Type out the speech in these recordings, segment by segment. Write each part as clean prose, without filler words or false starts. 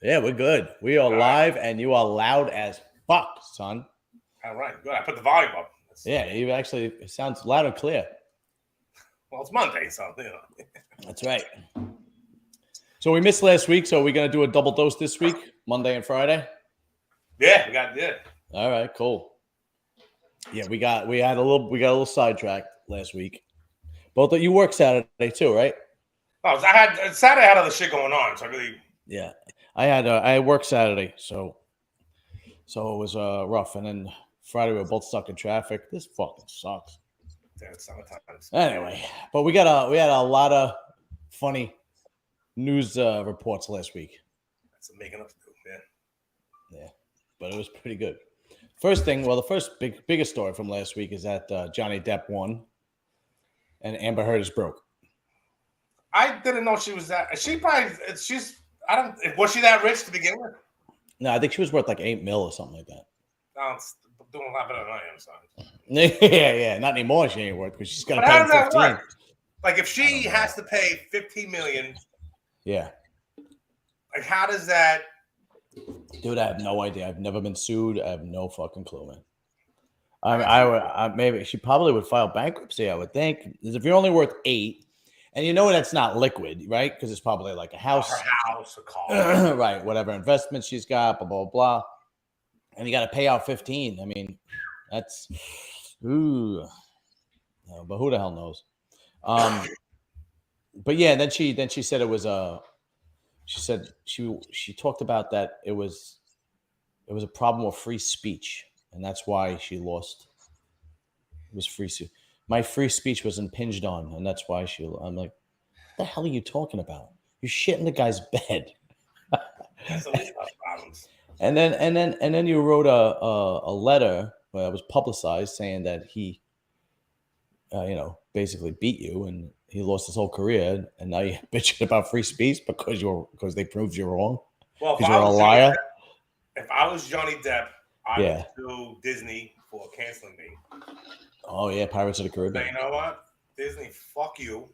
Yeah, we're good. We are live, and you are loud as fuck, son. All right, good. I put the volume up. Yeah, you actually it sounds loud and clear. Well, it's Monday, so you know. That's right. So we missed last week, so we're gonna do a double dose this week, Monday and Friday. Yeah, we got it. All right, cool. Yeah, we got a little sidetracked last week. Both of you work Saturday too, right? Oh, I had Saturday. I had other shit going on, so I really. Yeah, I worked Saturday, so it was rough, and then Friday we were both stuck in traffic. This fucking sucks. Yeah, it's summertime. Anyway, but we had a lot of funny news reports last week. That's making up to do. Yeah, but it was pretty good. First thing, well, the biggest story from last week is that Johnny Depp won, and Amber Heard is broke. I didn't know she was that. She's. I don't. Was she that rich to begin with? No, I think she was worth like $8 million or something like that. No, it's doing a lot better than I am, son. Yeah, not anymore. She ain't worth because she's got to pay how does that 15. work? Like if she has to pay $15 million. Yeah. Like how does that? Dude, I have no idea. I've never been sued. I have no fucking clue, man. I maybe she probably would file bankruptcy. I would think because if you're only worth $8, and you know that's not liquid, right? Because it's probably like a house, her house, a car, right? Whatever investment she's got, blah blah blah, and you got to pay out 15. I mean, that's ooh. No, but who the hell knows? But yeah, then she said it was she said she talked about that it was a problem with free speech, and that's why she lost. It was free speech. My free speech was impinged on, and that's why I'm like, what the hell are you talking about? You're shitting the guy's bed. That's problems. And then you wrote a letter that was publicized saying that he, basically beat you and he lost his whole career, and now you're bitching about free speech because they proved you're wrong. Well, because you're a liar. If I was Johnny Depp, I would sue Disney for canceling me. Oh yeah, Pirates of the Caribbean. So you know what, Disney, fuck you,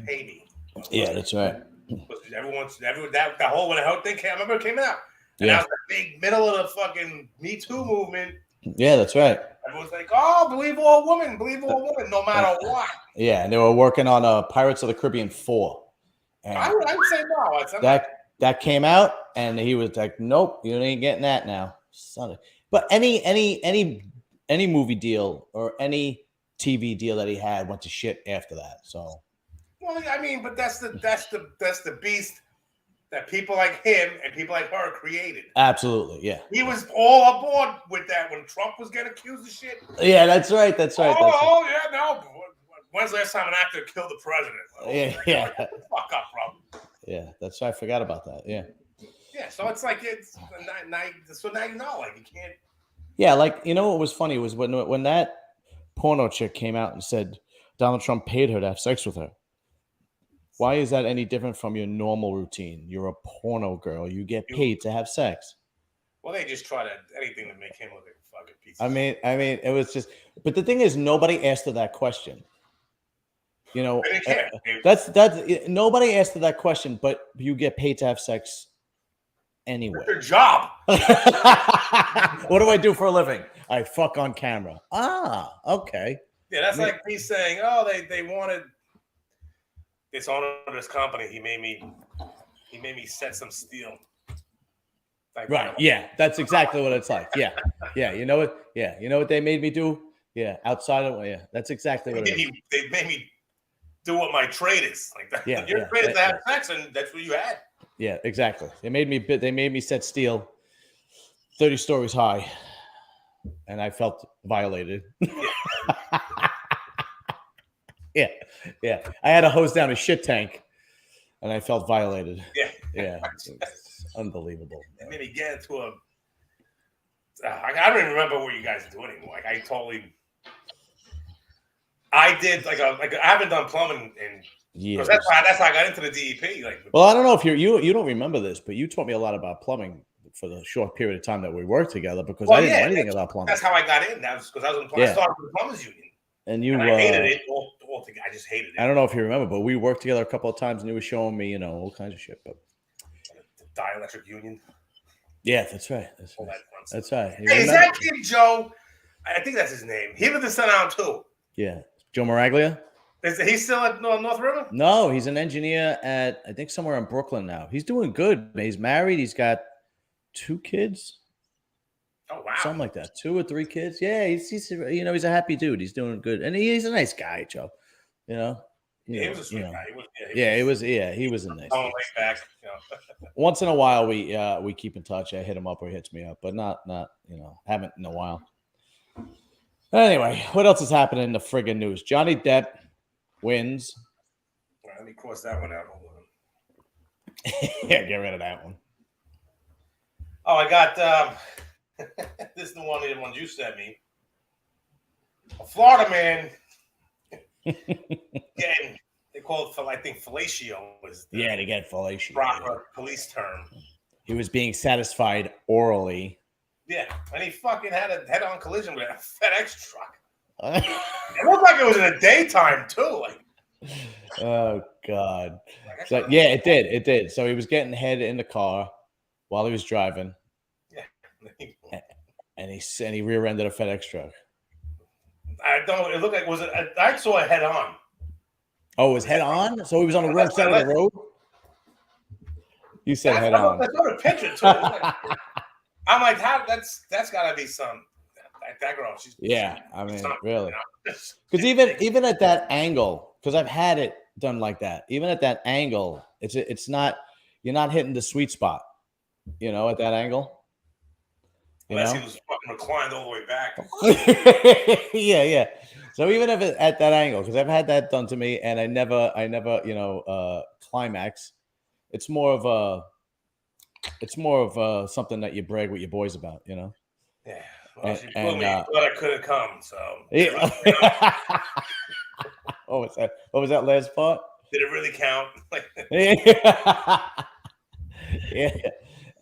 pay me. Yeah, that's right. That whole when the whole thing came, I remember it came out. And that was the big middle of the fucking Me Too movement. Yeah, that's right. Everyone's like, "Oh, believe all women, no matter what." Yeah, and they were working on Pirates of the Caribbean 4. And I would say no. That came out, and he was like, "Nope, you ain't getting that now, son." But any movie deal or any TV deal that he had went to shit after that. So, well, I mean, but that's the beast that people like him and people like her created. Absolutely, yeah. He was all aboard with that when Trump was getting accused of shit. Yeah, that's right. Oh, yeah, no. When's the last time an actor killed the president? Yeah. Fuck up, bro. Yeah, that's right. I forgot about that. Yeah. Yeah, so it's like now you know, like you can't. Yeah, like you know what was funny was when that porno chick came out and said Donald Trump paid her to have sex with her. Why is that any different from your normal routine? You're a porno girl. You get paid to have sex. Well, they just try anything to make him look like a fucking piece. I mean, it was just. But the thing is, nobody asked her that question. You know, that's nobody asked her that question. But you get paid to have sex anyway. Your job. What do I do for a living? I fuck on camera. Ah, okay. Yeah, that's like me saying, "Oh, they wanted this owner of this company. He made me set some steel." Like, right. Yeah, that's exactly what it's like. Yeah. Yeah. You know what? Yeah. You know what they made me do? Yeah. Outside of that's exactly what it is. They made me do what my trade is. Like that. Yeah. Your trade is to have sex, and that's what you had. Yeah, exactly. They made me set steel 30 stories high, and I felt violated. Yeah. I had to hose down a shit tank, and I felt violated. Yeah. It's unbelievable. It made me get into a. I don't even remember what you guys do anymore. Like I did like I haven't done plumbing in years. That's how I got into the DEP. Well, I don't know if you don't remember this, but you taught me a lot about plumbing for the short period of time that we worked together because I didn't know anything about plumbing. That's how I got in. That was because I was I started with the plumbers union. And I hated it altogether. I just hated it. I don't know if you remember, but we worked together a couple of times, and you were showing me, all kinds of shit. But Dielectric Union. Yeah, that's right. All that fun stuff. That's right. Hey, is that kid Joe? I think that's his name. He lived in Sun Island too. Yeah, Joe Maraglia. Is he still at North River? No, he's an engineer at I think somewhere in Brooklyn now. He's doing good. He's married. He's got 2 kids. Oh wow, something like that. 2 or 3 kids. Yeah, he's he's a happy dude. He's doing good, and he's a nice guy, Joe. You know. Yeah, he was a sweet guy. He was a nice. Way back. Once in a while, we keep in touch. I hit him up or he hits me up, but not haven't in a while. Anyway, what else is happening in the friggin' news? Johnny Depp wins. All right, let me cross that one out. Hold on. Yeah, get rid of that one. Oh, I got this is the one you sent me. A Florida man getting, they call it, I think, fellatio was the they get fellatio. Proper police term. He was being satisfied orally. Yeah, and he fucking had a head-on collision with a FedEx truck. It looked like it was in the daytime too. Like, oh God! So, yeah, it did. It did. So he was getting head in the car while he was driving. Yeah, and he rear-ended a FedEx truck. I don't. It looked like I saw it head-on. Oh, it was head-on. So he was on the wrong side of the road. You said head-on. I saw the picture too. I'm like, how? That's got to be some. That girl, she's. I mean, really. Because even at that angle, because I've had it done like that. Even at that angle, it's not. You're not hitting the sweet spot. At that angle. Unless he was fucking reclined all the way back. Yeah. So even if at that angle, because I've had that done to me, and I never, climax. It's more of something that you brag with your boys about, Yeah. Well, she thought I couldn't come, so. Yeah. What was that last part? Did it really count? Yeah.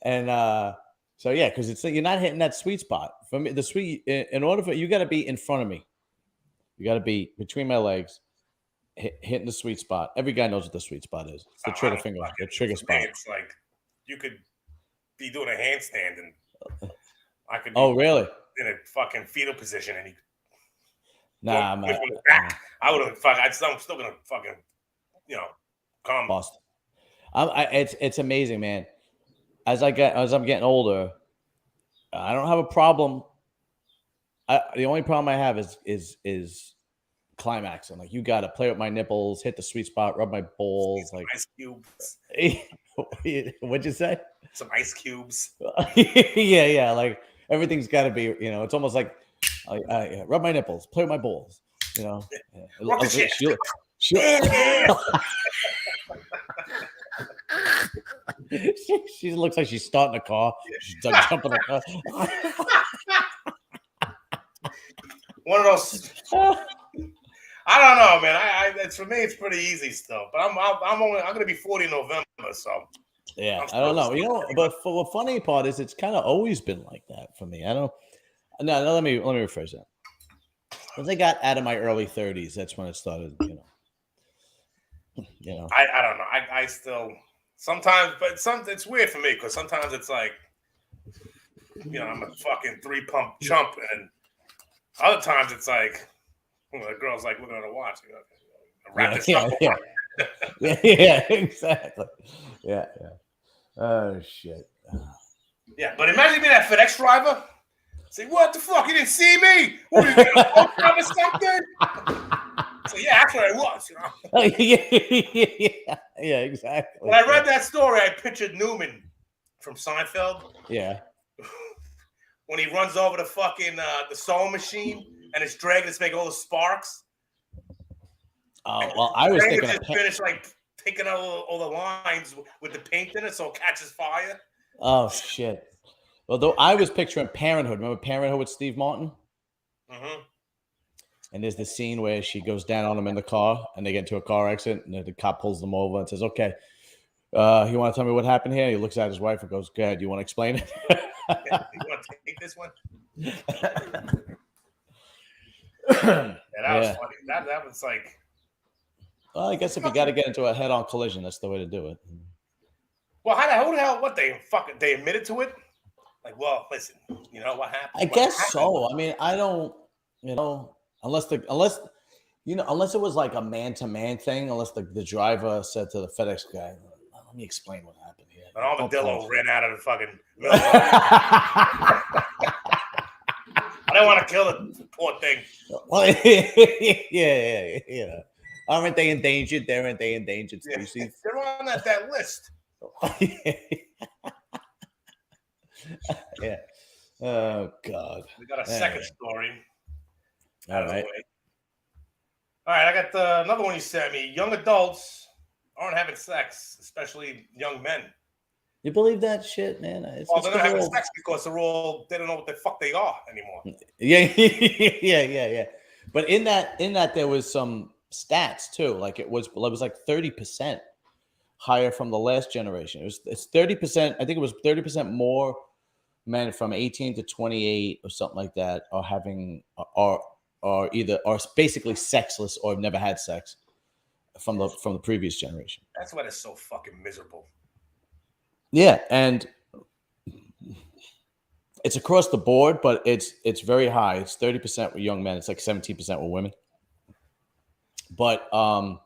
And so yeah, because you're not hitting that sweet spot. For me, in order for you got to be in front of me. You got to be between my legs, hitting the sweet spot. Every guy knows what the sweet spot is. It's the trigger finger, the trigger spot. It's like you could be doing a handstand and I could. Oh, really? In a fucking fetal position, and nah, man. I would have fuck. I'm still gonna fucking, come. Boston. It's amazing, man. As I'm getting older, I don't have a problem. The only problem I have is climaxing. Like, you got to play with my nipples, hit the sweet spot, rub my balls, like ice cubes. What'd you say? Some ice cubes. Yeah. Like, everything's got to be. It's almost like rub my nipples, play with my balls. She looks like she's starting a car. She's jumping a car. One of those. I don't know, man. It's for me. It's pretty easy still, but I'm gonna be 40 in November, so. Yeah, I don't know. But for the funny part is, it's kind of always been like that for me. I don't. No, let me rephrase that. Once I got out of my early 30s, that's when it started. I don't know. I still sometimes, but it's weird for me because sometimes it's like, I'm a fucking 3-pump chump, and other times it's like, the girl's like looking at her watch. Wrap this up. Yeah, exactly. Yeah. Oh shit. Yeah, but imagine being that FedEx driver. Say, what the fuck? You didn't see me? What are you going to poke up or something? So yeah, that's what I was, Yeah, exactly. When I read that story, I pictured Newman from Seinfeld. Yeah. When he runs over the fucking the sewing machine and it's dragging to make all the sparks. Oh, well, I was thinking just finish like taking out all the lines with the paint in it so it catches fire. Oh shit. Well, though I was picturing Parenthood. Remember Parenthood with Steve Martin? Mm-hmm. And there's the scene where she goes down on him in the car and they get into a car accident and the cop pulls them over and says, okay, you want to tell me what happened here? He looks at his wife and goes, go ahead, you want to explain it? You want to take this one? That was funny. That was like... Well, I guess if you got to get into a head-on collision, that's the way to do it. Well, who the hell? What they admitted to it? Like, well, listen, you know what happened? I guess so. I mean, I don't, unless unless it was like a man-to-man thing, unless the driver said to the FedEx guy, "Let me explain what happened here." An armadillo ran out of the fucking. I I don't want to kill the poor thing. Well, yeah. Aren't they endangered? Aren't they endangered species? They're on that list. Yeah. Oh God. We got a second story. All right. All right. I got another one you sent me. Young adults aren't having sex, especially young men. You believe that shit, man? Well, they're not having sex because they don't know what the fuck they are anymore. Yeah. But in that there was some stats too. Like it was like 30% higher from the last generation. It's 30%. I think it was 30% more men from 18 to 28 or something like that are basically sexless or have never had sex from the previous generation. That's why they're so fucking miserable. Yeah, and it's across the board, but it's very high. It's 30% with young men. It's like 17% with women. But I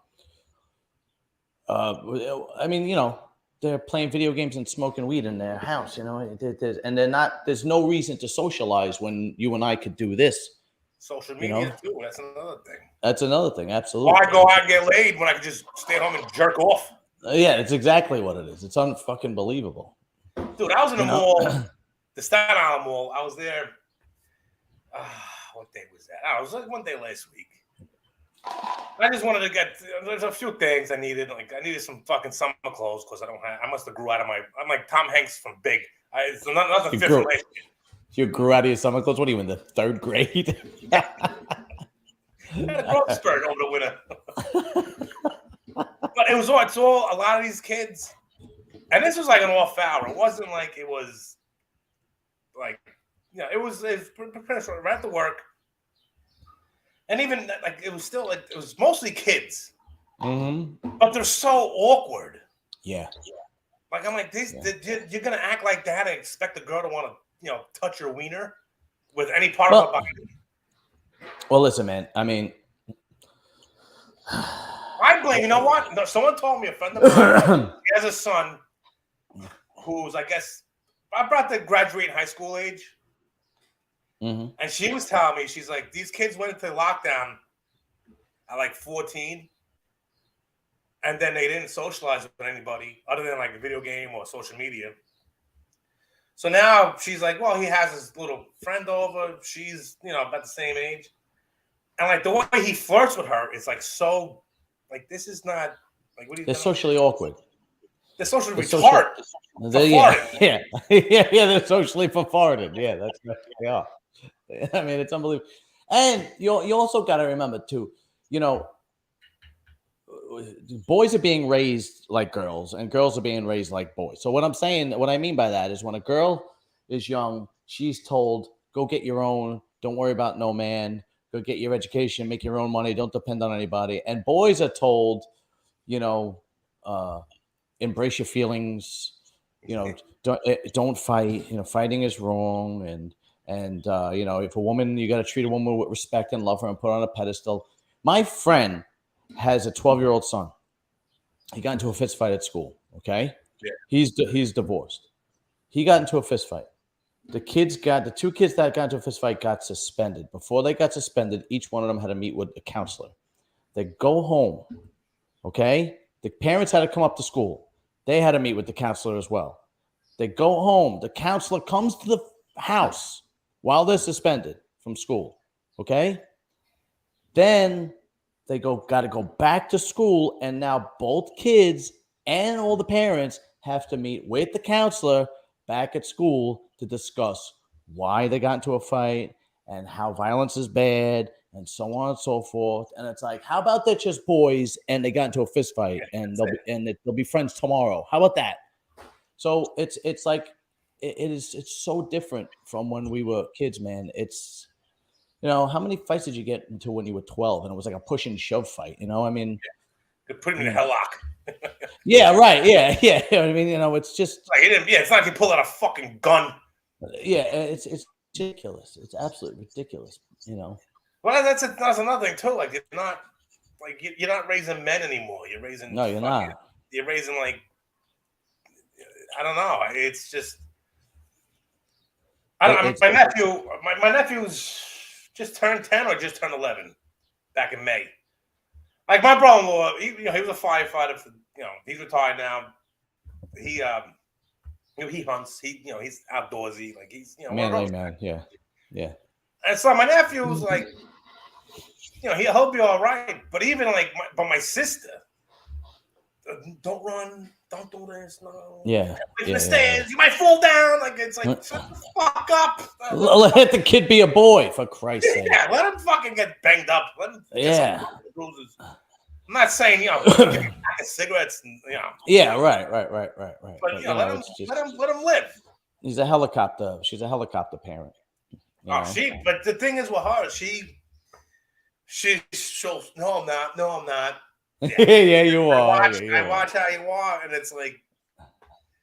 mean, they're playing video games and smoking weed in their house, and there's no reason to socialize when you and I could do this. Social media too. That's another thing. That's another thing. Absolutely. Why go out and get laid when I could just stay home and jerk off? Yeah, it's exactly what it is. It's unfucking believable. Dude, I was in the mall, the Staten Island Mall. I was there. What day was that? It was like one day last week. I just wanted to there's a few things I needed. Like I needed some fucking summer clothes because I must have grew out of I'm like Tom Hanks from Big. It's another fifth relationship. You grew out of your summer clothes? What are you in the third grade? I had a growth spurt over the winter. But it's all a lot of these kids. And this was like an off hour. It wasn't like it was like, it was right at the work. And even like it was mostly kids. Mm-hmm. But they're so awkward. Yeah. Like I'm like, you're gonna act like that and expect a girl to want to, touch your wiener with any part of her body. Well, listen, man. I mean, I blame. You know what? No, someone told me, a friend of mine, he has a son who's, I guess, about to graduate high school age. Mm-hmm. And she was telling me, she's like, these kids went into lockdown at like 14, and then they didn't socialize with anybody other than like a video game or social media. So now she's like, well, he has his little friend over. She's, about the same age. And like the way he flirts with her is like so, like this is not like what are you? They're socially awkward. They're socially retarded. Yeah. They're socially farted. Yeah, that's what they are. I mean, it's unbelievable. And you also got to remember too, boys are being raised like girls and girls are being raised like boys. So what I mean by that is when a girl is young, she's told, go get your own, don't worry about no man, go get your education, make your own money, don't depend on anybody. And boys are told, embrace your feelings, don't fight, fighting is wrong. And if a woman, you got to treat a woman with respect and love her and put her on a pedestal. My friend has a 12-year-old son. He got into a fist fight at school. Okay. Yeah. He's divorced. He got into a fist fight. The two kids that got into a fist fight got suspended. Before they got suspended, each one of them had to meet with a counselor. They go home. Okay. The parents had to come up to school. They had to meet with the counselor as well. They go home. The counselor comes to the house while they're suspended from school. Okay. Then they got to go back to school. And now both kids and all the parents have to meet with the counselor back at school to discuss why they got into a fight and how violence is bad and so on and so forth. And it's like, how about they're just boys and they got into a fist fight and they'll be friends tomorrow? How about that? So it's like it's so different from when we were kids, man. It's how many fights did you get into when you were 12? And it was like a push and shove fight, I mean, They put him in a headlock. Yeah, right. Yeah, yeah. I mean, it's just Like he didn't. Yeah, it's not like he pulled out a fucking gun. yeah, it's ridiculous. It's absolutely ridiculous. Well, that's another thing too. Like you're not raising men anymore. You're raising No, you're fucking. not. You're raising like I don't know. It's just It's my nephew. My nephew's just turned 10 or just turned 11 back in May. Like my brother-in-law, he was a firefighter. He's retired now. He he hunts. He's outdoorsy. Like he's one of manly those. man. Yeah, yeah. And so my nephew's like, he'll be all right. But even like, my sister, don't run, don't do this, no. Yeah, The stairs, you might fall down. Like it's like, shut the fuck up. Let the kid be a boy, for Christ's sake. Yeah, let him fucking get banged up. Let him get some bruises. I'm not saying give him a pack of cigarettes and Yeah, right. But let him live. She's a helicopter parent. But the thing is with her, she'll no, I'm not. Yeah, you are. I watch how you are, and it's like,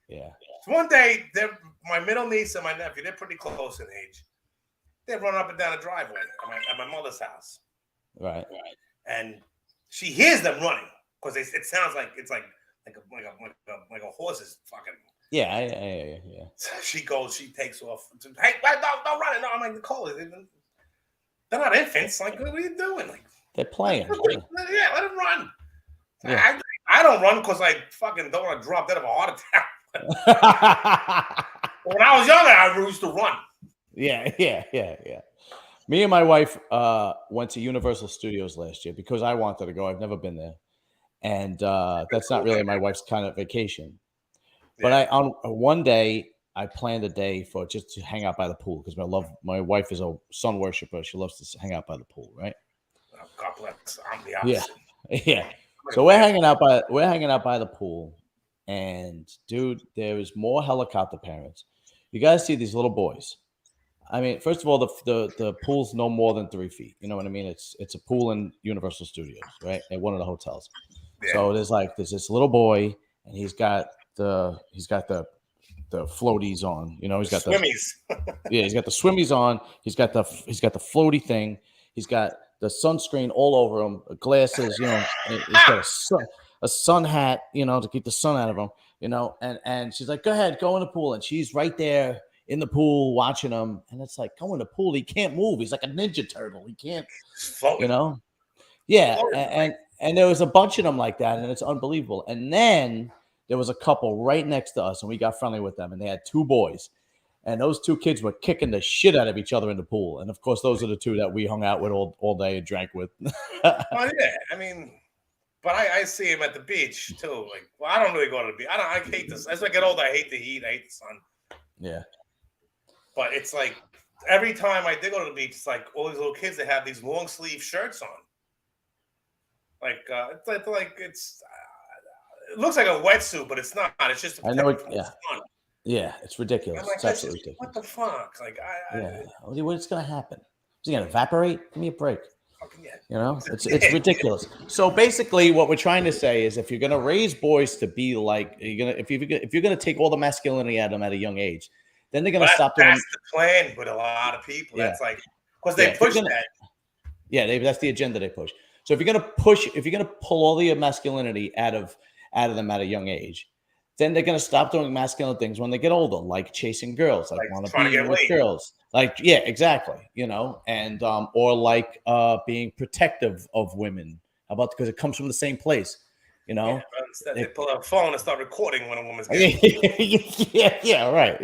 yeah. So one day, my middle niece and my nephew, they're pretty close in age. They run up and down the driveway at my mother's house. Right. And she hears them running because it sounds like it's like a horse's fucking. Yeah. So she takes off. Hey, don't run it! No, I'm like, Nicole, they're not infants. Like, what are you doing? Like, they're playing. Yeah, let them run. Yeah. I don't run because I fucking don't want to drop dead of a heart attack. When I was younger, I used to run. Yeah. Me and my wife went to Universal Studios last year because I wanted to go. I've never been there, and that's not really my wife's kind of vacation. But on one day I planned a day for just to hang out by the pool because my wife is a sun worshiper. She loves to hang out by the pool, right? Oh, God bless. I'm the opposite. Yeah. So we're hanging out by the pool, and dude, there is more helicopter parents. You guys see these little boys. I mean, first of all, the pool's no more than 3 feet. You know what I mean? It's a pool in Universal Studios, right? At one of the hotels. Yeah. So there's this little boy, and he's got the floaties on. He's got swimmies. He's got the swimmies on. He's got the floaty thing. He's got the sunscreen all over him, glasses. He's got a sun hat. To keep the sun out of him. And she's like, "Go ahead, go in the pool," and she's right there in the pool watching him, and it's like, go in the pool. He can't move. He's like a Ninja Turtle. He can't, Yeah, and there was a bunch of them like that, and it's unbelievable. And then there was a couple right next to us, and we got friendly with them, and they had 2 boys, and those 2 kids were kicking the shit out of each other in the pool. And of course, those are the 2 that we hung out with all day and drank with. Well, yeah, I mean, but I see him at the beach too. Like, well, I don't really go to the beach. I hate this. As I get older, I hate the heat. I hate the sun. Yeah. But it's like every time I did go to the beach, it's like all these little kids that have these long sleeve shirts on. Like it's it looks like a wetsuit, but it's not. It's just I know it. Yeah, it's ridiculous. Like, it's absolutely ridiculous. What the fuck? Like what's gonna happen? Is it gonna evaporate? Give me a break. Yeah. It's ridiculous. So basically, what we're trying to say is, if you're gonna raise boys to be like, if you're gonna take all the masculinity out of them at a young age, then they're gonna stop doing. That's the plan with a lot of people. That's like because they push that. Yeah, that's the agenda they push. So if you're gonna pull all the masculinity out of them at a young age, then they're gonna stop doing masculine things when they get older, like chasing girls, like want to be with girls, like exactly, and or like being protective of women. How about because it comes from the same place, Yeah, instead they pull out a phone and start recording when a woman's getting. yeah, right.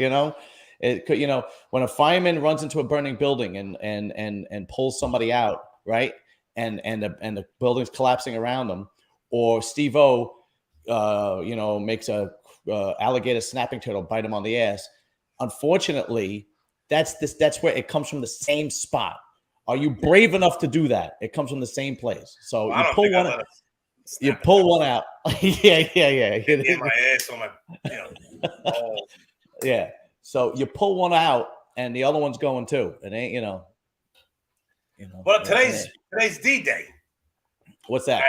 When a fireman runs into a burning building and pulls somebody out, right, and the building's collapsing around them, or Steve-O, makes a alligator snapping turtle bite him on the ass. Unfortunately, that's where it comes from, the same spot. Are you brave enough to do that? It comes from the same place. So you pull one out. You pull one out. Yeah. In my ass on my, Yeah. So you pull one out, and the other one's going too. It ain't, Well, today's D-Day. What's that?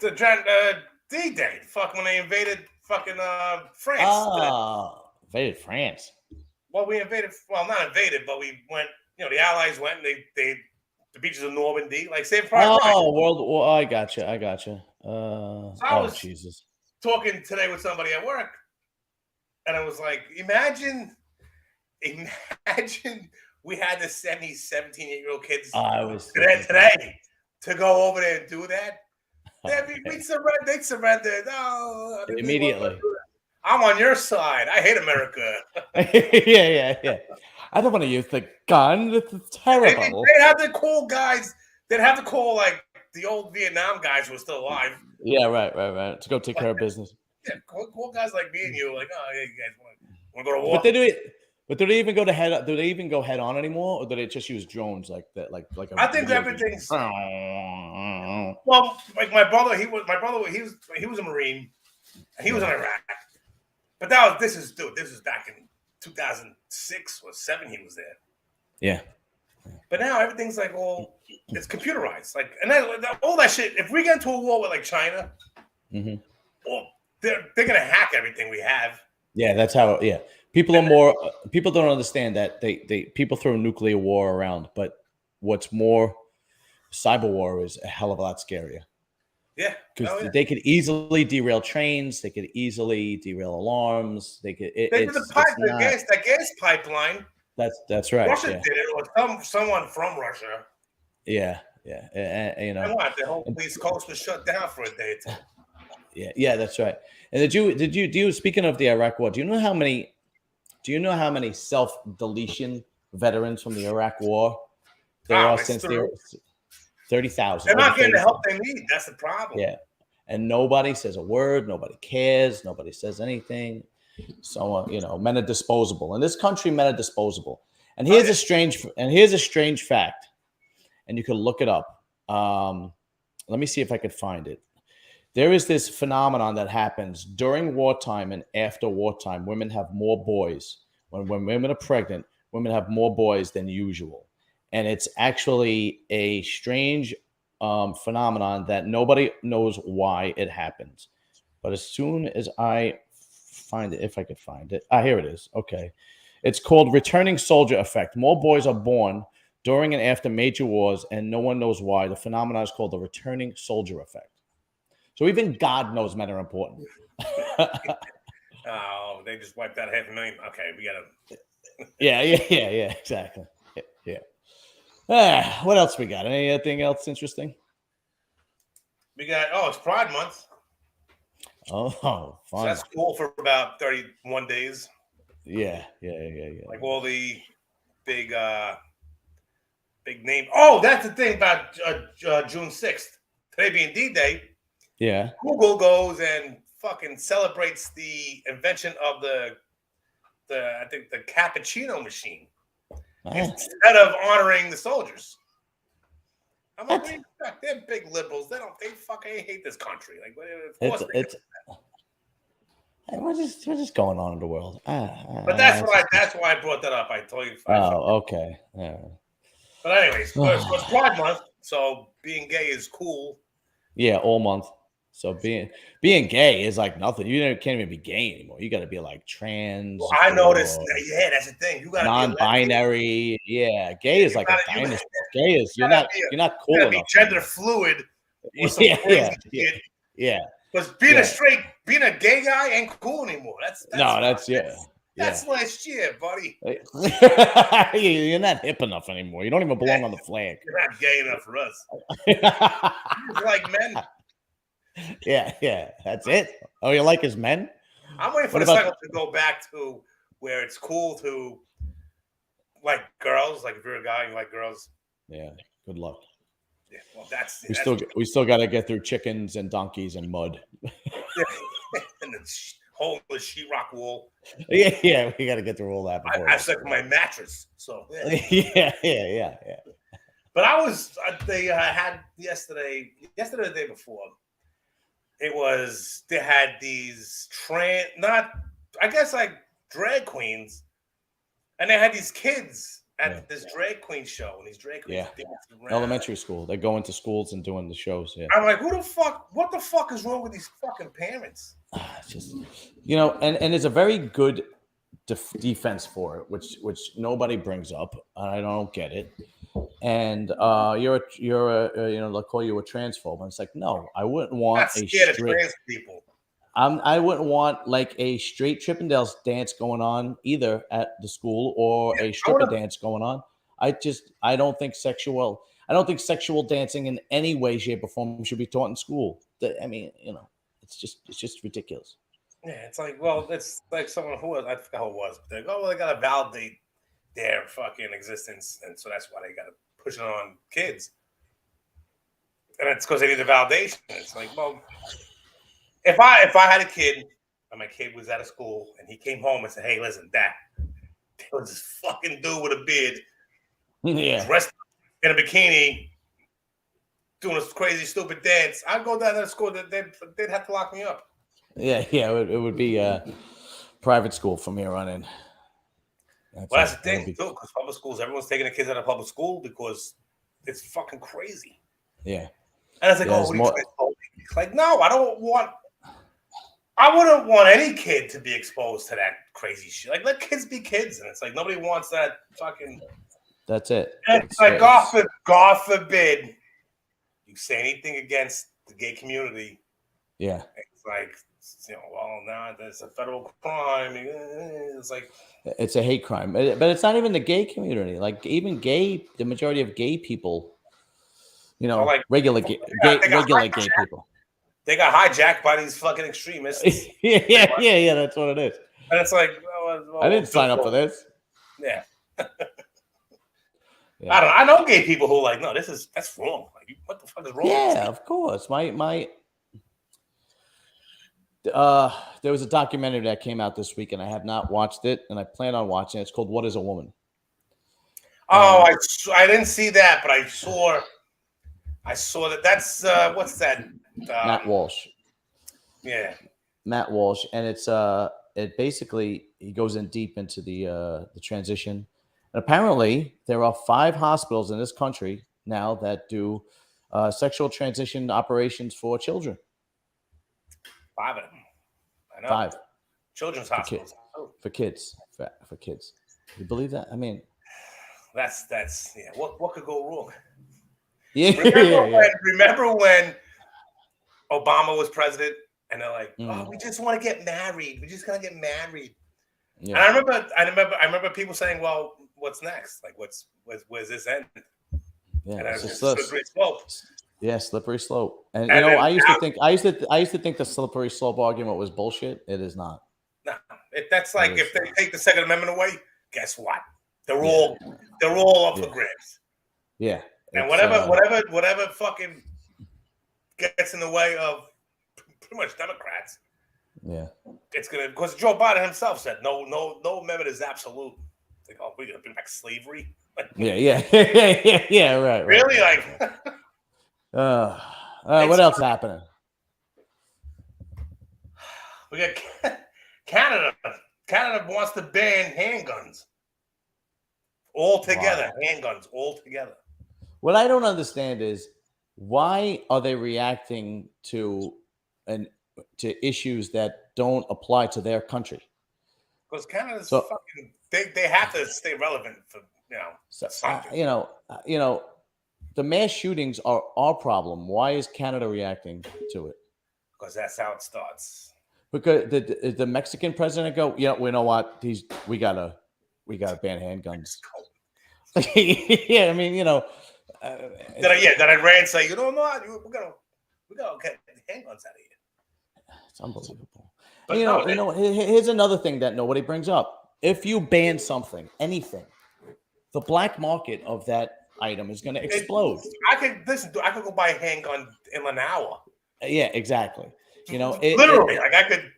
D-Day D-Day. Fuck when they invaded fucking France. Invaded France. Well, we invaded. Well, not invaded, but we went. You know, the Allies went. And they the beaches of Normandy, like Saving Private Ryan. World War. I gotcha. So I was Jesus. talking today with somebody at work, and I was like, imagine we had to send these 17-year-old kids today to go over there and do that. They'd surrender. No, immediately. I'm on your side. I hate America. yeah. I don't want to use the gun. It's terrible. They'd have to call guys. They'd have to call like the old Vietnam guys who were still alive. Yeah, right. To go take care of business. Yeah, cool guys like me and you. Like, oh, yeah, you guys want to go to war? But they do it. But do they even go to head? Do they even go head on anymore, or do they just use drones like that? I think everything's. Well, like my brother, he was a Marine. He was in Iraq. But this is back in 2006 or 7. He was there. Yeah. But now everything's like it's computerized. Like, and all that shit. If we get into a war with like China, well, they're gonna hack everything we have. Yeah, that's how. Yeah, people don't understand that people throw nuclear war around, but what's more, cyber war is a hell of a lot scarier. Yeah, because they could easily derail trains. They could easily derail alarms. They could. They did the gas pipeline. That's right. Russia did it, or someone from Russia. Yeah. And the whole East Coast was shut down for a day or two. Yeah, that's right. And did you speaking of the Iraq War? Do you know how many self-deletion veterans from the Iraq War there are since they were 30,000? They're not getting the help they need. That's the problem. Yeah, and nobody says a word. Nobody cares. Nobody says anything. So men are disposable in this country. Men are disposable. And here's a strange fact, and you can look it up. Let me see if I could find it. There is this phenomenon that happens during wartime and after wartime. Women have more boys. When women are pregnant, women have more boys than usual. And it's actually a strange phenomenon that nobody knows why it happens. But as soon as I find it, if I could find it. Here it is. Okay. It's called returning soldier effect. More boys are born during and after major wars, and no one knows why. The phenomenon is called the returning soldier effect. So even God knows men are important. Oh, they just wiped out 500,000. Okay, we got to. Yeah, exactly. Yeah. What else we got? Anything else interesting? We got, it's Pride Month. Oh, fun. So that's cool for about 31 days. Yeah. Like all the big name. Oh, that's the thing about June 6th. Today being D-Day. Yeah. Google goes and fucking celebrates the invention of the cappuccino machine instead of honoring the soldiers. I'm like, they're big liberals. They fucking hate this country. Like, of course we're just going on in the world. But that's why I brought that up. I told you. Okay. Yeah. But anyways, it's Pride Month, so being gay is cool. Yeah, all month. So being gay is like nothing. You can't even be gay anymore. You got to be like trans. Well, I noticed. Yeah, that's the thing. You got to non-binary. Yeah, gay is like a dinosaur. Gay is you're not cool enough. Be gender fluid. Yeah. Because being a gay guy ain't cool anymore. That's last year, buddy. You're not hip enough anymore. You don't even belong on the flag. You're not gay enough for us. You're like men. Yeah, that's it. Oh, you like his men? I'm waiting for the cycle to go back to where it's cool to like girls. Like if you're a guy and you like girls. Yeah, good luck. Yeah, well, we still got to get through chickens and donkeys and mud. And the hole in the sheetrock wall. Yeah, we got to get through all that. I stuck my mattress. So yeah. But they had yesterday or the day before. They had these drag queens, and they had these kids at this drag queen show, and these drag queens Yeah. dancing around. Elementary school. They go into schools and doing the shows. Yeah. I'm like, who the fuck? What the fuck is wrong with these fucking parents? It's just, and it's a very good defense for it, which nobody brings up. I don't get it. And you're they'll call you a transphobe. And it's like, no, I wouldn't I'm want not scared of trans people. I wouldn't want like a straight Chippendales dance going on either at the school or a stripper dance going on. I don't think sexual dancing in any way, shape, or form should be taught in school. I mean, it's just ridiculous. Yeah, it's like, well, it's like someone who was, I forgot who it was, but they're like, oh, well, they gotta validate their fucking existence, and so that's why they gotta push it on kids. And it's because they need the validation. It's like, well, if I had a kid and my kid was out of school and he came home and said, hey, listen, Dad, there was this fucking dude with a beard, dressed in a bikini, doing a crazy, stupid dance, I'd go down to the school. They'd have to lock me up. Yeah, it would be private school from here on in. That's the thing, too, because public schools, everyone's taking the kids out of public school because it's fucking crazy. Yeah. And it's like, it's like, no, I wouldn't want any kid to be exposed to that crazy shit. Like, let kids be kids. And it's like, nobody wants that fucking. That's it. It's like, God forbid you say anything against the gay community. Yeah. It's like, well, now there's a federal crime. It's like. It's a hate crime. But it's not even the gay community. Like, even the majority of gay people, like regular gay people. They got hijacked by these fucking extremists. yeah, that's what it is. And it's like, I didn't sign up for this. Yeah. I don't know. I know gay people who are like, no, that's wrong. Like, what the fuck is wrong? Yeah, of course. There was a documentary that came out this week, and I have not watched it, and I plan on watching it. It's called "What Is a Woman?" Oh, I didn't see that, but I saw that. That's what's that? Matt Walsh. Yeah, Matt Walsh, and it basically he goes in deep into the transition. And apparently, there are 5 hospitals in this country now that do sexual transition operations for children. 5 of them. I know. 5 children's hospitals for kids. For kids. You believe that? I mean, that's yeah. What could go wrong? Yeah. Remember when Obama was president, and they're like, "Oh, we just want to get married. We just gotta get married." Yeah. And I remember people saying, "Well, what's next? Like, where's this end?" Yeah, and it's a slippery slope. Yeah, slippery slope. And I used to think the slippery slope argument was bullshit. It is not. No, that's like if they take the Second Amendment away, guess what? They're all up for grabs. Yeah. And whatever fucking gets in the way of pretty much Democrats. Yeah. It's gonna, because Joe Biden himself said no amendment is absolute. It's like, oh, we're gonna bring back slavery. Yeah, right. Really? Right. What else is happening? We got Canada. Canada wants to ban handguns altogether. Wow. Handguns altogether. What I don't understand is why are they reacting to issues that don't apply to their country? Because Canada's fucking. They have to stay relevant for something. The mass shootings are our problem. Why is Canada reacting to it? Because that's how it starts. Because the Mexican president go, you know what? We gotta ban handguns. Yeah, I mean, that Iran say, we're gonna get handguns out of here. It's unbelievable. But here's another thing that nobody brings up. If you ban something, anything, the black market of that item is going to explode. I could go buy a handgun in an hour. Yeah, exactly. Literally, I could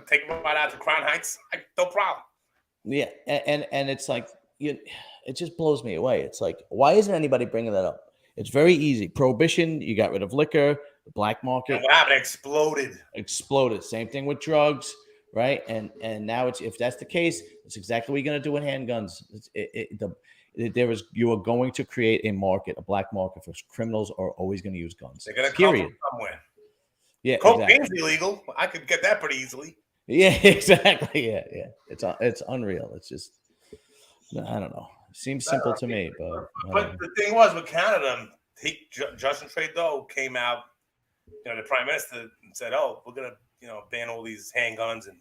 take them right out to Crown Heights. No problem. Yeah, and it's like it just blows me away. It's like, why isn't anybody bringing that up? It's very easy. Prohibition. You got rid of liquor. The black market. And what happened? Exploded. Same thing with drugs. right? And now it's if that's the case, it's exactly what you're going to do with handguns. You are going to create a market, a black market for criminals are always going to use guns. They're gonna come from Period. somewhere. Yeah, Cocaine's exactly. illegal. I could get that pretty easily. Yeah, exactly. Yeah, yeah. It's unreal. It's just I don't know. It seems simple to me, but But the thing was with Canada, Justin Trudeau came out, the prime minister, and said, "Oh, we're gonna, ban all these handguns, and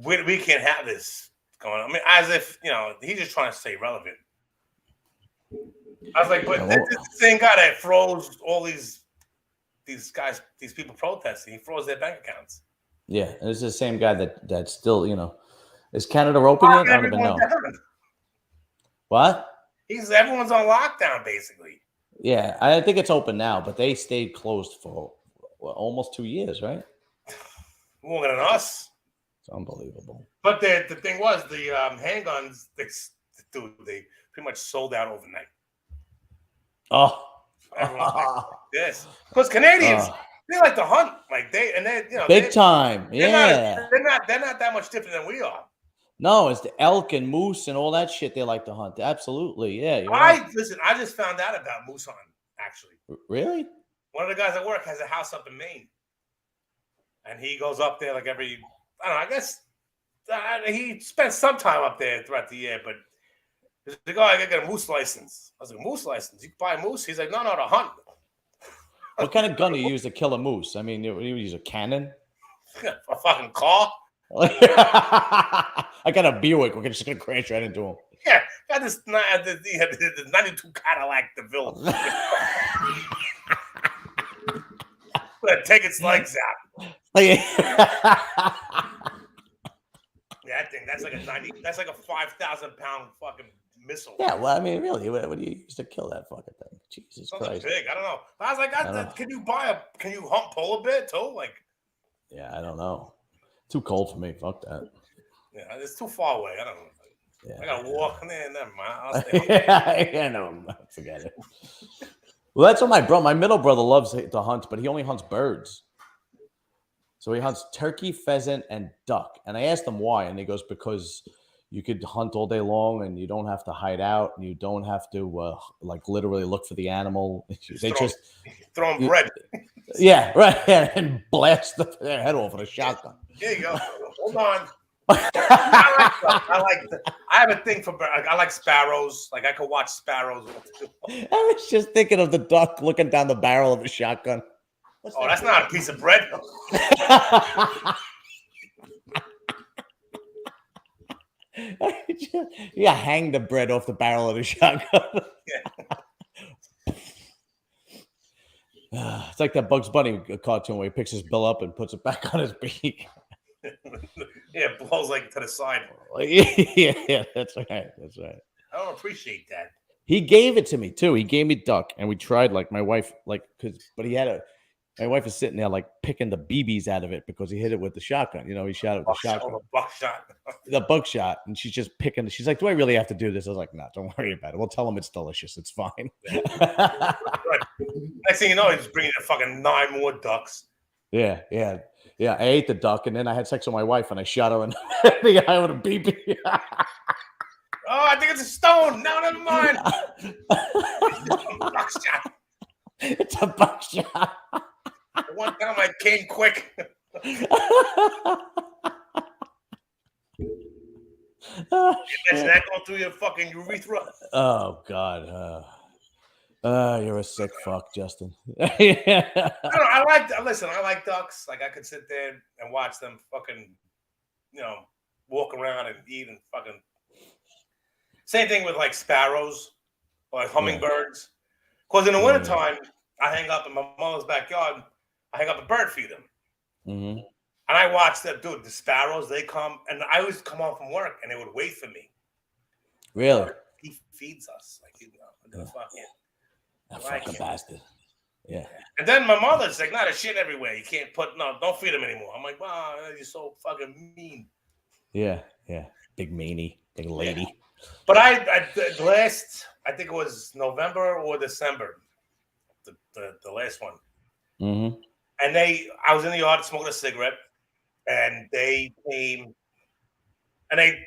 we can't have this going on." I mean, as if he's just trying to stay relevant. I was like, but this is the same guy that froze all these guys, these people protesting. He froze their bank accounts. Yeah, and it's the same guy that still, is Canada open yet? I don't even know. What? Everyone's on lockdown, basically. Yeah, I think it's open now, but they stayed closed for almost 2 years, right? Longer than us. It's unbelievable. But the thing was, the handguns, they pretty much sold out overnight. Oh, everyone's like this because Canadians they like to hunt, like they big time. Yeah, they're not that much different than we are. No, it's the elk and moose and all that shit they like to hunt. Absolutely, yeah. Listen. I just found out about moose hunting. Actually, really? One of the guys at work has a house up in Maine, and he goes up there like every. I don't know. I guess he spends some time up there throughout the year, but he's like, "Oh, I gotta get a moose license." I was like, "Moose license? You can buy a moose?" He's like, "No, to hunt." What kind of gun do you use to kill a moose? I mean, you use a cannon? A fucking car? I got a Buick. We're just gonna crash right into him. Yeah, got this 92 Cadillac DeVille. Take its legs out. Yeah, that thing. That's like a 90. That's like a 5,000-pound fucking missile. Yeah, well, I mean, really, what do you use to kill that fucking thing? Jesus Something Christ! Big. I don't know. I was like, can you hunt polar bear too? Like, yeah, I don't know. Too cold for me. Fuck that. Yeah, it's too far away. I don't know. Yeah, I gotta walk. Man, never mind. I'll stay yeah, no, forget it. Well, that's what my middle brother loves to hunt, but he only hunts birds. So he hunts turkey, pheasant, and duck. And I asked him why, and he goes, because you could hunt all day long, and you don't have to hide out, and you don't have to like literally look for the animal. They just throw them bread. Yeah, right, and blast their head off with a shotgun. Here you go. Hold on. I have a thing for birds. I like sparrows. Like I could watch sparrows. I was just thinking of the duck looking down the barrel of a shotgun. That's not a piece of bread. Yeah, hang the bread off the barrel of the shotgun. It's like that Bugs Bunny cartoon where he picks his bill up and puts it back on his beak. Yeah, it blows like to the side. Yeah, that's right. That's right. I don't appreciate that. He gave it to me too. He gave me duck, and we tried. Like my wife, but my wife is sitting there like picking the BBs out of it because he hit it with the shotgun. He shot it with the shotgun. The buckshot, and she's just picking. She's like, "Do I really have to do this?" I was like, "No, don't worry about it. We'll tell him it's delicious. It's fine." Next thing you know, he's bringing in fucking 9 more ducks. Yeah. I ate the duck, and then I had sex with my wife, and I shot her in the eye with a BB. Oh, I think it's a stone. No, never mind. Buckshot. It's a buckshot. One time I came quick. Imagine that going through your fucking urethra. Oh God. You're a sick fuck, Justin. I like ducks. Like I could sit there and watch them fucking, walk around and eat and fucking. Same thing with like sparrows or like hummingbirds. Because in the wintertime, I hang up in my mother's backyard. I hang up a bird feeder. Mm-hmm. And I watch them, dude. The sparrows, they come, and I always come home from work, and they would wait for me. Really? He feeds us, like that fucking bastard. Yeah. And then my mother's like, "There's shit everywhere. You can't don't feed him anymore." I'm like, "Wow, you're so fucking mean." Yeah. Big meanie, big lady. Yeah. But I think it was November or December, the last one. Mm-hmm. And I was in the yard smoking a cigarette, and they came, and they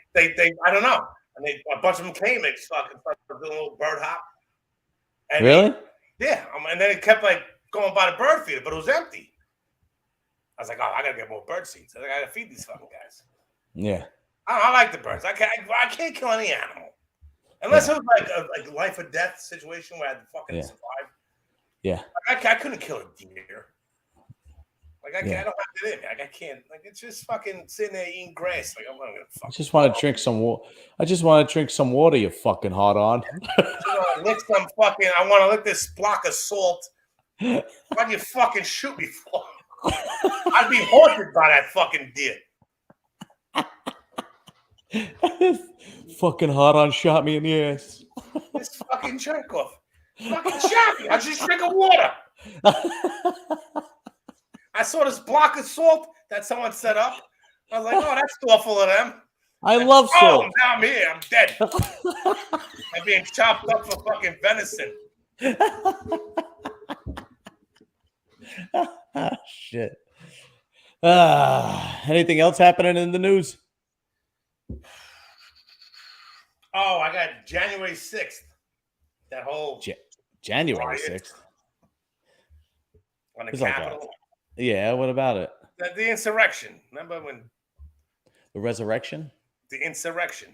I don't know, and a bunch of them came. They just fucking started doing a little bird hop, and Really? and then it kept like going by the bird feeder, but it was empty. I was like, oh, I gotta get more bird seeds. I gotta feed these fucking guys. Yeah. I like the birds. I can't kill any animal unless it was like a life or death situation where I had to fucking survive. Yeah. Like, I couldn't kill a deer. Like I don't have it in me. Like I can't. Like it's just fucking sitting there eating grass. Like I'm not gonna fucking. I just want to drink some water. I just want to drink some water. You fucking hard on. Lick some fucking. I want to lick this block of salt. Why'd you fucking shoot me for? I'd be haunted by that fucking deer. Fucking hard on shot me in the ass. This fucking jerk off. Fucking shot me. I was just drinking water. I saw this block of salt that someone set up. I was like, oh, that's thoughtful of them. I love salt. Oh, now I'm here. I'm dead. I'm being chopped up for fucking venison. Shit. Anything else happening in the news? Oh, I got January 6th. That whole January 6th. On the Capitol. Yeah, what about it? The insurrection. Remember when? The resurrection? The insurrection.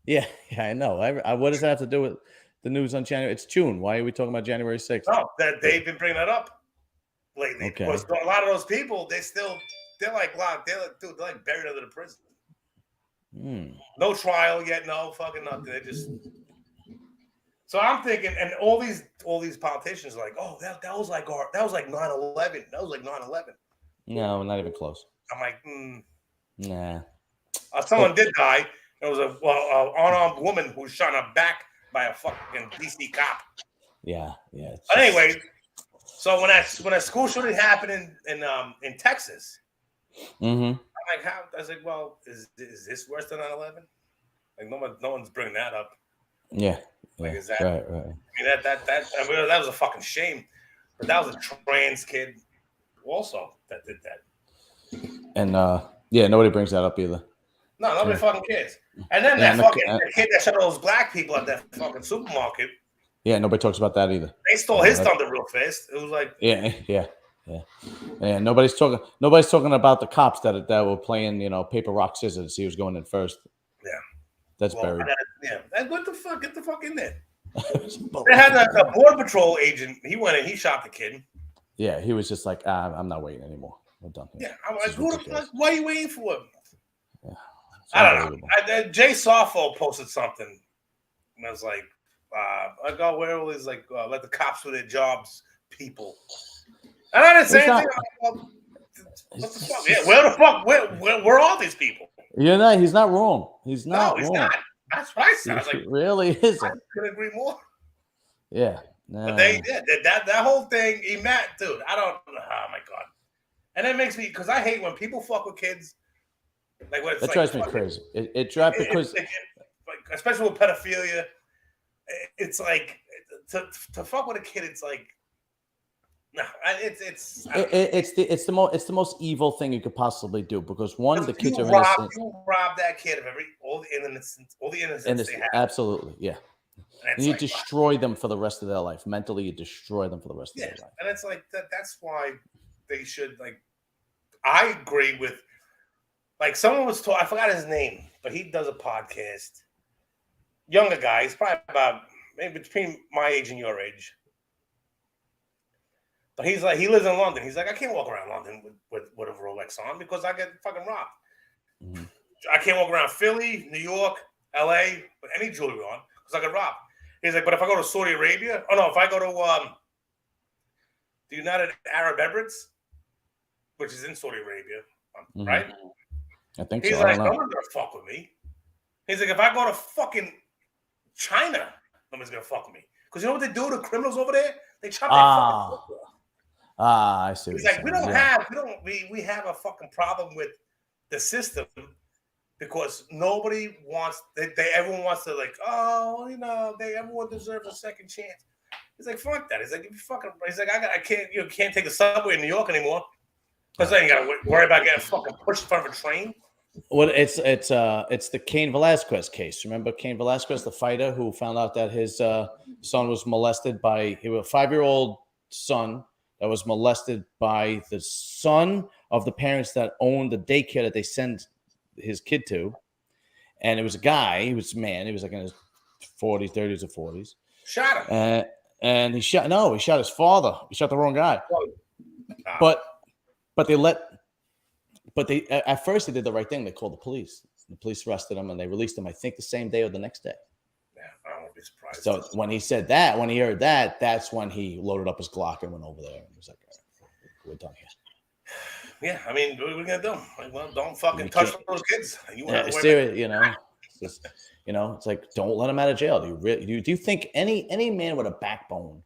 Yeah, I know. What does that have to do with the news on January? It's June. Why are we talking about January 6th? No, they've been bringing that up lately. Okay. Because a lot of those people, they're like locked. They're like buried under the prison. No trial yet. No fucking nothing. They just. So I'm thinking, and all these politicians are like, oh, that was like 9/11. That was like 9/11. No, not even close. I'm like, nah. Someone did die. It was an unarmed woman who was shot in the back by a fucking DC cop. Yeah. But anyway, so when that school shooting happened in Texas, I'm like, how? I was like, well, is this worse than 9/11? Like no one's bringing that up. Yeah. Like, is that right? I mean, that was a fucking shame. But that was a trans kid also that did that. And nobody brings that up either. No, nobody fucking cares. And then that kid that shot all those black people at that fucking supermarket. Yeah, nobody talks about that either. They stole his thunder real fast. It was like Yeah, nobody's talking about the cops that were playing, paper, rock, scissors. He was going in first. Yeah. That's buried. What the fuck? Get the fuck in there. They had a border patrol agent. He went in. He shot the kid. Yeah, he was just like, I'm not waiting anymore. We're done here. Yeah, I'm like, who the fuck? What are you waiting for? Yeah, I don't know. Jay Soffo posted something, and I was like, where are all these let the cops do their jobs, people? And I didn't say anything. What the fuck? Yeah, where the fuck? Where are all these people? He's not wrong. He's not wrong. He's not. That's what I said. I was like, it really isn't. I couldn't agree more. Yeah. But they did. That whole thing, dude, I don't, oh my God. And it makes me, because I hate when people fuck with kids. Like when it's that drives me crazy. It drives because. Especially with pedophilia, it's like, to fuck with a kid, it's like, no, it's the most evil thing you could possibly do because the kids are innocent. You rob that kid of all the innocence they have. Absolutely, yeah. And you destroy them for the rest of their life. Mentally, you destroy them for the rest of their life. And it's like that's why they should I agree with someone was I forgot his name, but he does a podcast. Younger guy, he's probably about maybe between my age and your age. But he's like, he lives in London. He's like, I can't walk around London with a Rolex on because I get fucking robbed. Mm-hmm. I can't walk around Philly, New York, LA with any jewelry on because I get robbed. He's like, but if I go to Saudi Arabia, if I go to the United Arab Emirates, which is in Saudi Arabia, right? I think he's so. Like, no one's gonna fuck with me. He's like, if I go to fucking China, no one's gonna fuck with me because you know what they do to criminals over there? They chop their fucking. I see. He's like, we have a fucking problem with the system because nobody wants everyone wants to everyone deserves a second chance. He's like, fuck that. He's like, he's like, I can't take the subway in New York anymore. Because then you got to worry about getting fucking pushed in front of a train. Well, it's the Cain Velasquez case. Remember Cain Velasquez, the fighter who found out that his son was molested by a 5-year-old son that was molested by the son of the parents that owned the daycare that they send his kid to, and it was a guy. He was a man. He was like in his 40s, 30s, or 40s. Shot him. And he shot his father. He shot the wrong guy. But they at first they did the right thing. They called the police. The police arrested him and they released him, I think, the same day or the next day. Yeah, I won't be surprised. So when he said that, when he heard that, that's when he loaded up his Glock and went over there. And he was like, all right, we're done here. Yeah, I mean, what are we gonna do? Like, well, don't fucking touch those kids. Serious, it's like, don't let him out of jail. Do you think any man with a backbone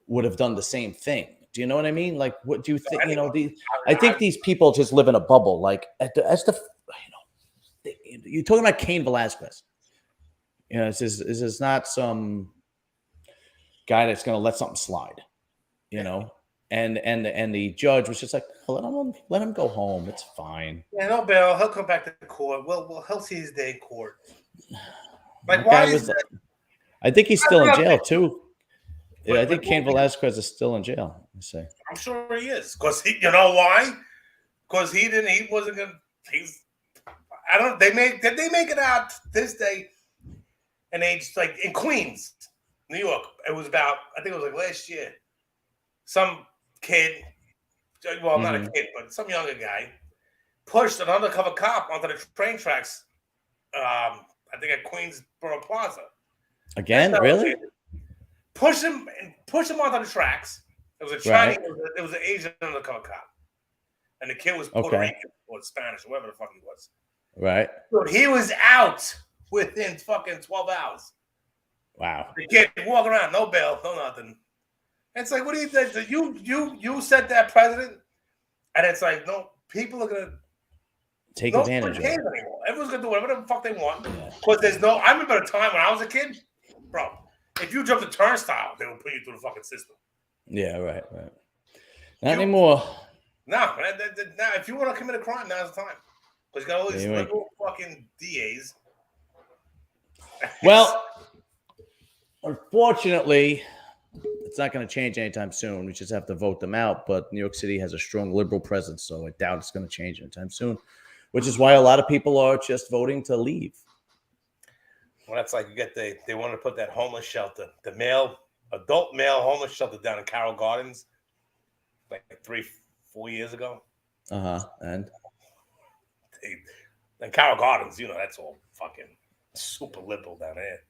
would have done the same thing? Do you know what I mean? Like, what do you think? I think these people just live in a bubble. Like, you're talking about Cain Velasquez. This is not some guy that's going to let something slide. And the judge was just like, let him go home. It's fine. Yeah, no bail. He'll come back to court. Well, he'll see his day in court. Like, why is that? I think he's still in jail too. Yeah, I think Cain Velasquez is still in jail. I'm sure he is. Because you know why? Because he wasn't gonna. I don't. Did they make it out this day? And age like in Queens, New York. It was about. I think it was like last year. Some kid, well, not a kid, but some younger guy, pushed an undercover cop onto the train tracks. I think at Queensboro Plaza. Again, really? Push him onto the tracks. It was a Chinese. Right. It was an Asian undercover cop, and the kid was Puerto Rican or Spanish, or whatever the fuck he was. Right. So he was out within fucking 12 hours. Wow. The kid walking around, no bail, no nothing. It's like, what do you think? You set that precedent, and it's like, no, people are gonna take advantage of it anymore. Everyone's gonna do whatever the fuck they want. Because there's no. I remember a time when I was a kid, bro. If you jumped the turnstile, they would put you through the fucking system. Yeah, right. Not anymore. No, now if you want to commit a crime, now's the time. Because you got all these little fucking DAs. Well, unfortunately, it's not going to change anytime soon. We just have to vote them out. But New York City has a strong liberal presence, so I doubt it's going to change anytime soon, which is why a lot of people are just voting to leave. Well, that's like they want to put that homeless shelter, the adult male homeless shelter down in Carroll Gardens, like 3-4 years ago. And Carroll Gardens, that's all fucking super liberal down there.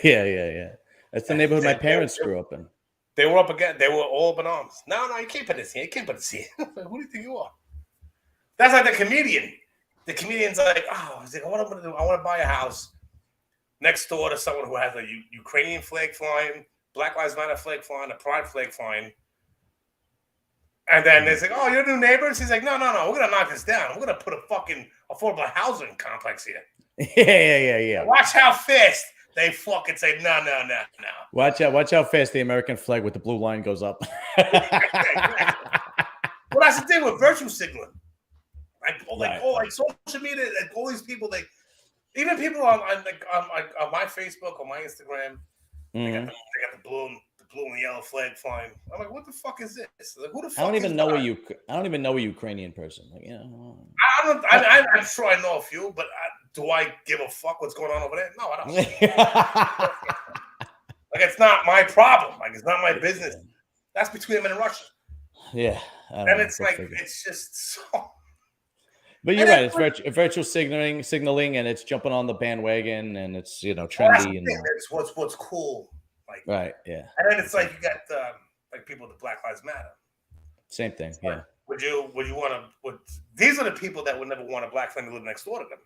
Yeah. That's the neighborhood my parents grew up in. They were up again. They were all up in arms. No, you can't put this here. You can't put this here. Who do you think you are? That's like the comedian. The comedian's like, he's like, what I'm going to do? I want to buy a house next door to someone who has a Ukrainian flag flying, Black Lives Matter flag flying, a Pride flag flying. And then they say, oh, you're new neighbors? He's like, no. We're going to knock this down. We're going to put a fucking affordable housing complex here. Yeah. Watch how fast they fucking say, no. Watch how fast the American flag with the blue line goes up. Well, that's the thing with virtue signaling. Like social media, like all these people, even people on my Facebook or my Instagram, they got the blue and the yellow flag flying. I'm like, what the fuck is this? Like, who the fuck? I don't even know a Ukrainian person. Like, I'm sure I know a few, but do I give a fuck what's going on over there? No, I don't. Like, it's not my problem. Like, it's not my business. That's between them and Russia. Yeah, and it's like it's just so. But you're right. It's virtual signaling, and it's jumping on the bandwagon, and it's trendy. And it's what's cool. Like, right, yeah. And then it's like you got like people with the Black Lives Matter. Same thing, yeah. Would you want to? These are the people that would never want a black family to live next door to them.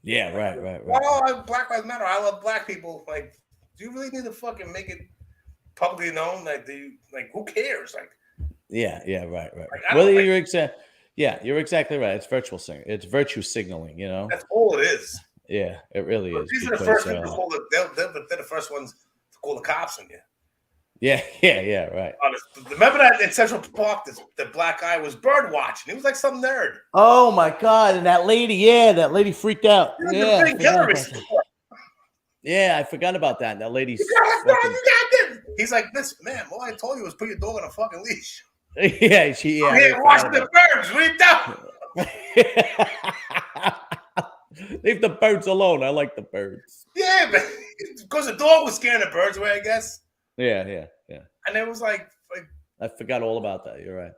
Yeah, right. Well, Black Lives Matter. I love black people. Like, do you really need to fucking make it publicly known? Like, who cares? Like, yeah, right. Like, you're exactly right. It's virtue signaling. That's all it is. Yeah, it really is. These are the first people to call they're the first ones to call the cops on you. Yeah, right. Remember that in Central Park, the black guy was bird watching. He was like some nerd. Oh my God! And that lady, that lady freaked out. He was Yeah, a I big forgot Hillary about that. supporter. Yeah, I forgot about that. That lady's You got fucking. this. He's like, this man. All I told you was put your dog on a fucking leash. Yeah, I'm I here watching the birds. What are you doing? Leave the birds alone. I like the birds. Yeah, but because the dog was scaring the birds away, I guess. Yeah. And it was like I forgot all about that. You're right.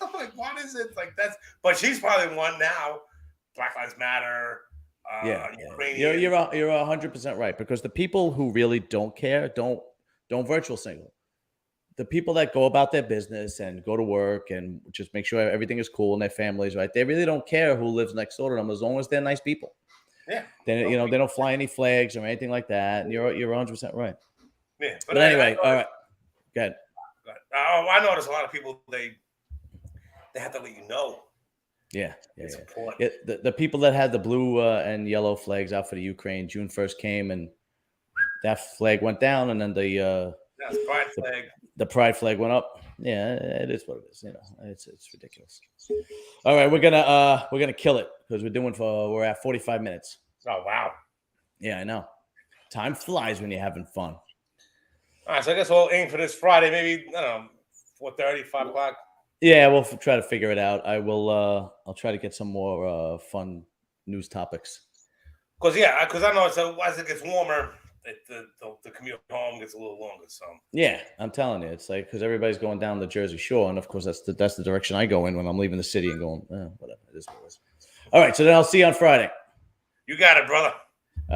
I'm like, what is it? Like that's but she's probably one now. Black Lives Matter. Ukrainian. You're 100% right, because the people who really don't care don't virtual single. The people that go about their business and go to work and just make sure everything is cool and their families, right? They really don't care who lives next door to them as long as they're nice people. Yeah. Then they don't fly any flags or anything like that. And you're 100% right. Yeah. But anyway, all right. Go ahead. I notice a lot of people they have to let you know. Yeah. Important. The people that had the blue and yellow flags out for the Ukraine, June 1st came and that flag went down, and then the pride flag. The pride flag went up. Yeah, it is what it is. It's ridiculous. All right, we're gonna kill it because we're at 45 minutes. Oh wow. Yeah, I know. Time flies when you're having fun. All right, so I guess we'll aim for this Friday, maybe, I don't know, 4:30, 5 o'clock. Yeah, we'll try to figure it out. I'll try to get some more fun news topics. Because I know as it gets warmer, the commute home gets a little longer. So yeah, I'm telling you, it's like because everybody's going down the Jersey Shore, and of course that's the direction I go in when I'm leaving the city and going, whatever it is. All right, so then I'll see you on Friday. You got it, brother.